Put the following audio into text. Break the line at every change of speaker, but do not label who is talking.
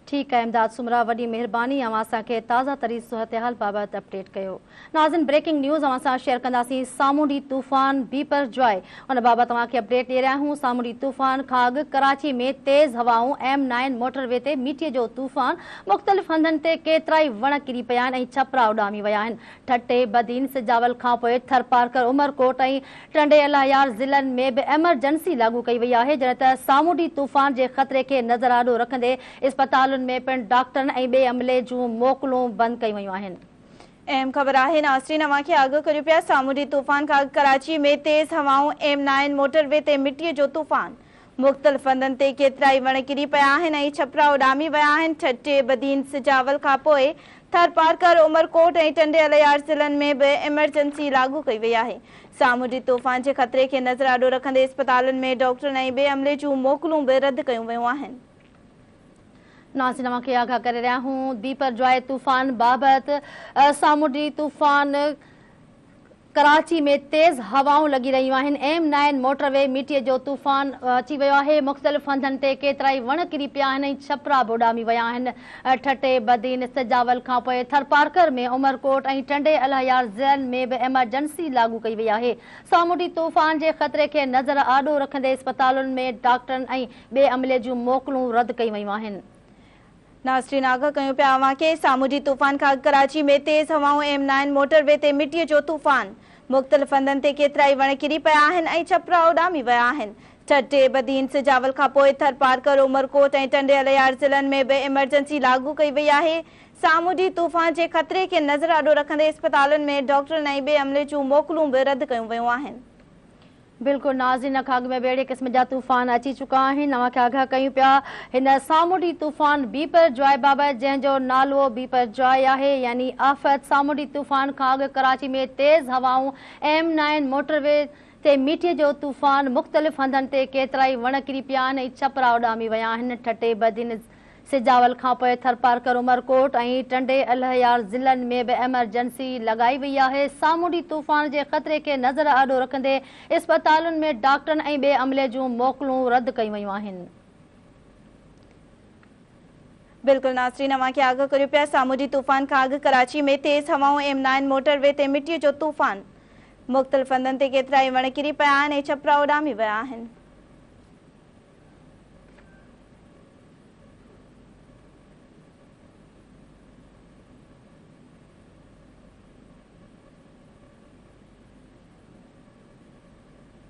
ठीक है इमदाद सुमरा, वडी मेहरबानी अवां के ताज़ा तरीन सूरत हाल बाबत अपडेट कयो। नाज़िन ब्रेकिंग न्यूज़ अवां शेयर कंदासीं। सामूंडी तूफ़ान बीपर जॉय उन बाबत तव्हांखे अपडेट ॾे रहिया आहियूं। सामूंडी तूफ़ान खां अॻु कराची में तेज़ हवाऊं M9 मोटरवे ते मीटीअ जो तूफ़ान मुख़्तलिफ़ हंधनि ते केतिरा ई वण किरी पिया आहिनि ऐं छपरा उॾामी विया आहिनि। ठटे बदीन सिजावल खां पोइ थरपारकर उमरकोट ऐं टंडे अलायार ज़िलनि में बि एमरजेंसी लागू कई वई आहे, जॾहिं त सामूंडी तूफ़ान जे ख़तरे खे नज़र आॾो रखंदे इस्पताल में पिण डॉक्टरनि ऐं ॿिए अमले जूं मोकलूं बंदि कई वयूं आहिनि।
अहम ख़बर आहे नाज़रीन अवां खे आगाह करियो पिया। सामूंडी तूफ़ान खां कराची में तेज़ हवाऊं M9 मोटरवे ते मिटीअ जो तूफ़ान मुख़्तलिफ़ हंधनि ते केतिरा ई वण किरी पिया आहिनि ऐं छपरा उॾामी विया आहिनि। ठटे बदीन सिजावल खां पोइ थरपारकर उमरकोट ऐं टंडे अलायार ज़िलनि में बि एमरजेंसी लागू कई वई आहे। सामूंडी तूफ़ान जे ख़तरे खे नज़र आॾो रखंदे इस्पतालनि में डॉक्टरनि ऐं ॿिए अमले जूं मोकलूं बि रद्द कयूं वयूं आहिनि।
नाज़रीन अवां खे आगाह करे रहिया आहियूं बीपर जॉय तूफ़ान बाबति। सामूंडी तूफ़ान कराची में तेज़ हवाऊं लॻी रहियूं आहिनि। M9 मोटरवे मिटीअ जो तूफ़ान अची वियो आहे। मुख़्तलिफ़ हंधनि ते केतिरा ई वण किरी पिया आहिनि ऐं छपरा बि उॾामी विया आहिनि। ठटे बदीन सिजावल खां पोइ थरपारकर में उमरकोट ऐं टंडे अलायार ज़िलनि में बि एमरजेंसी लागू कई वई आहे। सामूंडी तूफ़ान जे ख़तरे खे नज़र आॾो रखंदे इस्पतालुनि में डॉक्टरनि ऐं ॿिए अमले जूं मोकलूं रद्द कई वयूं आहिनि।
नाज़रीन आगाह कयूं पिया अवां खे सामूंडी तूफ़ान खां कराची में तेज़ हवाऊं M9 मोटरवे ते मिटीअ जो तूफ़ान मुख़्तलिफ़ हंधनि ते केतिरा ई वण किरी पिया आहिनि ऐं छपरा उॾामी विया आहिनि। ठटे बदीन सिजावल खां पोइ थरपारकर उमरकोट ऐं टंडे अलायार ज़िलनि में बि एमरजेंसी लागू कई वई आहे। सामूंडी तूफ़ान जे ख़तरे खे नज़र आॾो रखंदे इस्पतालुनि में डॉक्टरनि ऐं ॿिए अमले जूं मोकलूं बि रद्द कयूं वयूं आहिनि।
बिल्कुलु नाज़रीन खां अॻु में बि अहिड़े क़िस्म जा तूफ़ान अची चुका आहिनि। अव्हां खे आगाह कयूं पिया हिन सामूंडी तूफ़ान बीपर जॉय बाबति, जंहिंजो नालो बीपर जॉय आहे यानी आफ़त। सामूंडी तूफ़ान खां अॻु कराची में तेज़ हवाऊं M9 मोटरवे ते मीटीअ जो तूफ़ान मुख़्तलिफ़ हंधनि ते केतिरा ई वण किरी पिया आहिनि ऐं छपरा उॾामी विया आहिनि। ठटे बदीन सिजावल खां पोइ थरपारकर उमरकोट ऐं टंडे अलायार ज़िलनि में बि एमरजेंसी लॻाई वई आहे। सामूंडी तूफ़ान जे ख़तरे खे नज़र आॾो रखंदे इस्पतालुनि में डॉक्टरनि ऐं ॿिए अमले जूं मोकलूं रद्द कई वयूं आहिनि।
बिल्कुलु नाज़रीन अवां खे आगाह करियो पिया। सामूंडी तूफ़ान खां अॻु कराची में तेज़ हवाऊं M9 मोटरवे ते मिटीअ जो तूफ़ान मुख़्तलिफ़ हंधनि ते केतिरा ई वण किरी पिया आहिनि ऐं छपरा उॾामी विया आहिनि।